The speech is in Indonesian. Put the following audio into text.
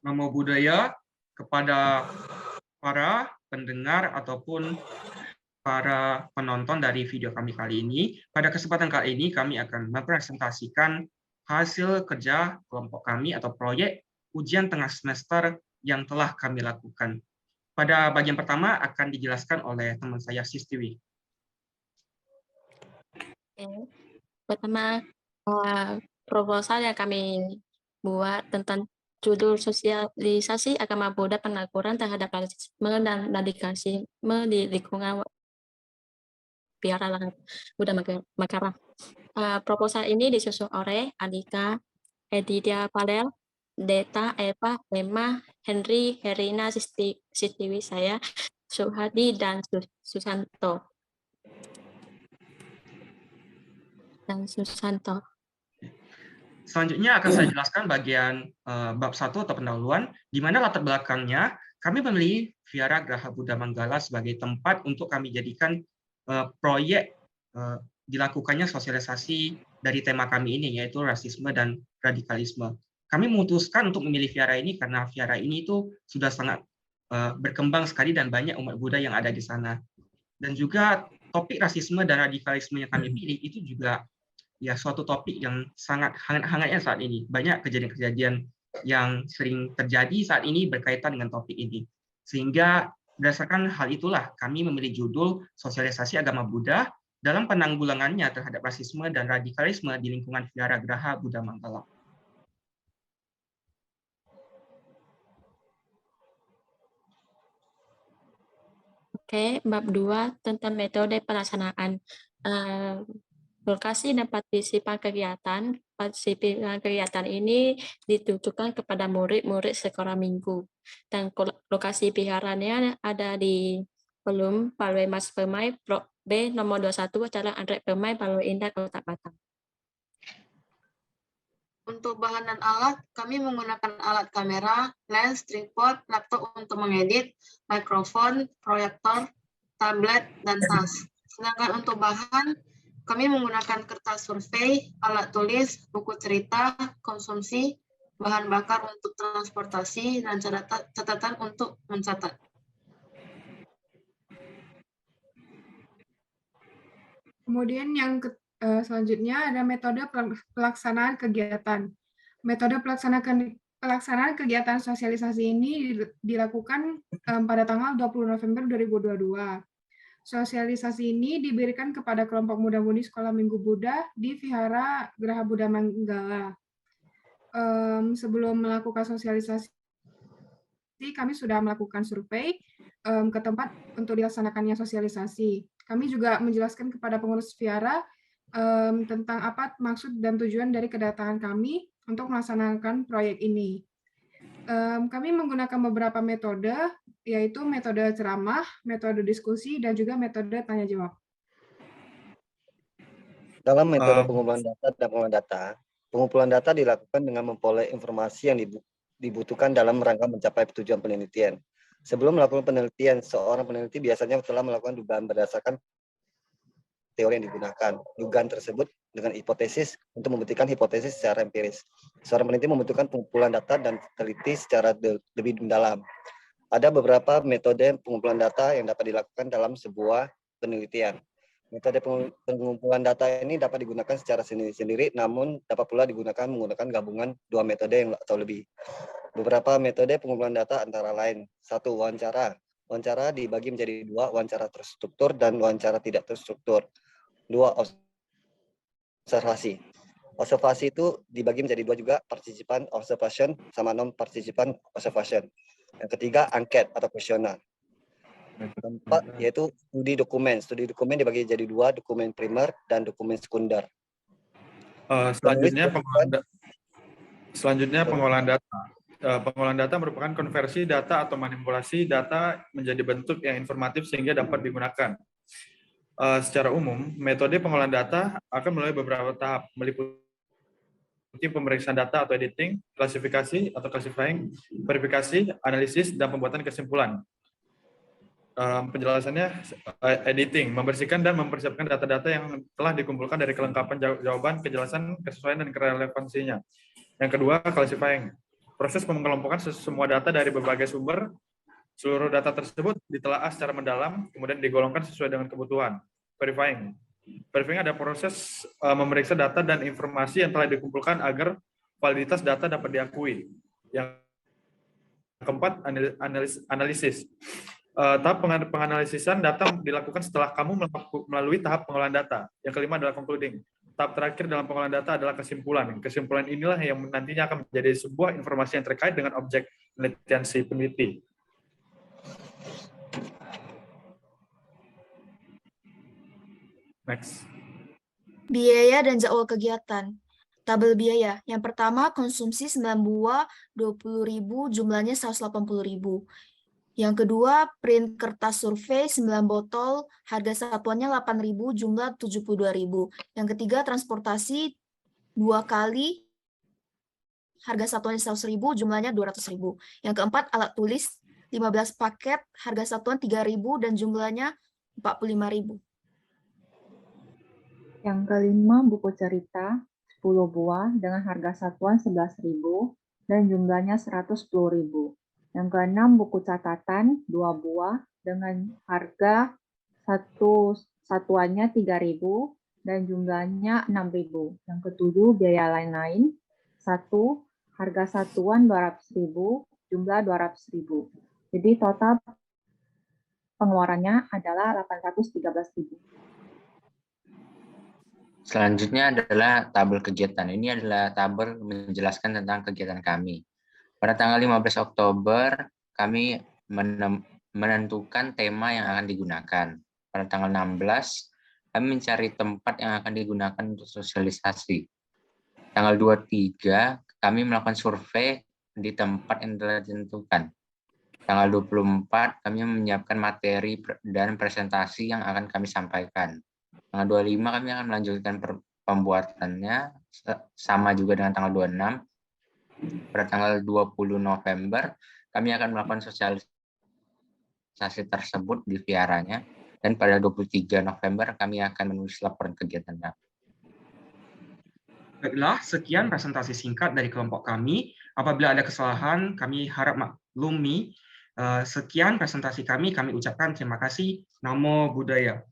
Namo Buddhaya kepada para pendengar ataupun para penonton dari video kami kali ini. Pada kesempatan kali ini kami akan mempresentasikan hasil kerja kelompok kami atau proyek ujian tengah semester yang telah kami lakukan. Pada bagian pertama akan dijelaskan oleh teman saya Sistiwi. Pertama, proposal yang kami buat tentang judul sosialisasi agama Buddha penangguran terhadap rasisme dan radikalisme di lingkungan Wihara Buddha Makara. Proposal ini disusun oleh Andika, Edidia Palel, Deta, Eva, Emma, Henry, Herina, Sistiwi, saya, Suhadi, dan Susanto. Selanjutnya akan saya jelaskan bagian bab 1 atau pendahuluan, di mana latar belakangnya kami memilih Vihara Graha Buddha Manggala sebagai tempat untuk kami jadikan proyek dilakukannya sosialisasi dari tema kami ini, yaitu rasisme dan radikalisme. Kami memutuskan untuk memilih Vihara ini karena Vihara ini itu sudah sangat berkembang sekali dan banyak umat Buddha yang ada di sana. Dan juga topik rasisme dan radikalisme yang kami pilih itu juga ya suatu topik yang sangat hangat-hangatnya saat ini. Banyak kejadian-kejadian yang sering terjadi saat ini berkaitan dengan topik ini. Sehingga berdasarkan hal itulah kami memilih judul Sosialisasi Agama Buddha dalam penanggulangannya terhadap rasisme dan radikalisme di lingkungan Vihara Graha Buddha Manggala. Oke, bab 2 tentang metode pelaksanaan. Lokasi dan partisipan kegiatan. Partisipan kegiatan ini ditujukan kepada murid-murid sekolah minggu. Dan lokasi piharannya ada di Pelum, Palwe Mas Permai, Blok B, nomor 21, Jalan Anggrek Permai, Palwe Indah, Kota Batam. Untuk bahan dan alat, kami menggunakan alat kamera, lens, tripod, laptop untuk mengedit, mikrofon, proyektor, tablet, dan tas. Sedangkan untuk bahan, kami menggunakan kertas survei, alat tulis, buku cerita, konsumsi, bahan bakar untuk transportasi, dan catatan untuk mencatat. Kemudian yang selanjutnya ada metode pelaksanaan kegiatan. Metode pelaksanaan kegiatan sosialisasi ini dilakukan pada tanggal 20 November 2022. Sosialisasi ini diberikan kepada kelompok muda-mudi Sekolah Minggu Buddha di Vihara Graha Buddha Manggala. Sebelum melakukan sosialisasi, kami sudah melakukan survei ke tempat untuk dilaksanakannya sosialisasi. Kami juga menjelaskan kepada pengurus Vihara tentang apa maksud dan tujuan dari kedatangan kami untuk melaksanakan proyek ini. Kami menggunakan beberapa metode, yaitu metode ceramah, metode diskusi, dan juga metode tanya-jawab. Dalam metode pengumpulan data dan pengumpulan data dilakukan dengan memperoleh informasi yang dibutuhkan dalam rangka mencapai tujuan penelitian. Sebelum melakukan penelitian, seorang peneliti biasanya telah melakukan dugaan berdasarkan teori yang digunakan. Dugaan tersebut dengan hipotesis untuk membuktikan hipotesis secara empiris. Seorang peneliti membutuhkan pengumpulan data dan teliti secara lebih mendalam. Ada beberapa metode pengumpulan data yang dapat dilakukan dalam sebuah penelitian. Metode pengumpulan data ini dapat digunakan secara sendiri-sendiri, namun dapat pula digunakan menggunakan gabungan dua metode yang atau lebih. Beberapa metode pengumpulan data antara lain: 1. Wawancara. Wawancara dibagi menjadi 2, wawancara terstruktur dan wawancara tidak terstruktur. 2. Observasi. Observasi itu dibagi menjadi 2 juga, participan observation sama non-participan observation. Yang ketiga, angket atau kuesioner. Keempat, yaitu studi dokumen. Studi dokumen dibagi jadi 2, dokumen primer dan dokumen sekunder. Selanjutnya pengolahan data. Pengolahan data merupakan konversi data atau manipulasi data menjadi bentuk yang informatif sehingga dapat digunakan. Secara umum, metode pengolahan data akan melalui beberapa tahap, meliputi pemeriksaan data atau editing, klasifikasi atau classifying, verifikasi, analisis, dan pembuatan kesimpulan. Penjelasannya, editing, membersihkan dan mempersiapkan data-data yang telah dikumpulkan dari kelengkapan jawaban, kejelasan, kesesuaian, dan kerelevansinya. Yang kedua, classifying, Proses pengelompokan semua data dari berbagai sumber. Seluruh data tersebut ditelaah secara mendalam, kemudian digolongkan sesuai dengan kebutuhan. Verifying. Verifying ada proses memeriksa data dan informasi yang telah dikumpulkan agar validitas data dapat diakui. Yang keempat, analisis. Tahap penganalisisan data dilakukan setelah kamu melalui tahap pengolahan data. Yang kelima adalah concluding. Tahap terakhir dalam pengolahan data adalah kesimpulan. Kesimpulan inilah yang nantinya akan menjadi sebuah informasi yang terkait dengan objek penelitian si peneliti. Next. Biaya dan jadwal kegiatan. Tabel biaya. Yang pertama, konsumsi 9 buah, 20.000, jumlahnya 180.000. Yang kedua, print kertas survei 9 botol, harga satuannya 8.000, jumlah 72.000. Yang ketiga, transportasi 2 kali, harga satuannya 100.000, jumlahnya 200.000. Yang keempat, alat tulis 15 paket, harga satuan 3.000 dan jumlahnya 45.000. Yang kelima, buku cerita 10 buah dengan harga satuan 11.000 dan jumlahnya 110.000. Yang keenam, buku catatan 2 buah dengan harga satuannya 3.000 dan jumlahnya 6.000. Yang ketujuh, biaya lain-lain 1, harga satuan 200.000, jumlah 200.000. Jadi total pengeluarannya adalah 813.000. Selanjutnya adalah tabel kegiatan. Ini adalah tabel menjelaskan tentang kegiatan kami. Pada tanggal 15 Oktober, kami menentukan tema yang akan digunakan. Pada tanggal 16, kami mencari tempat yang akan digunakan untuk sosialisasi. Tanggal 23, kami melakukan survei di tempat yang telah ditentukan. Tanggal 24, kami menyiapkan materi dan presentasi yang akan kami sampaikan. Tanggal 25 kami akan melanjutkan pembuatannya, sama juga dengan tanggal 26. Pada tanggal 20 November, kami akan melakukan sosialisasi tersebut di Viaranya, dan pada 23 November kami akan menulis laporan kegiatannya. Baiklah, sekian presentasi singkat dari kelompok kami. Apabila ada kesalahan, kami harap maklumi. Sekian presentasi kami ucapkan terima kasih. Namo Buddhaya.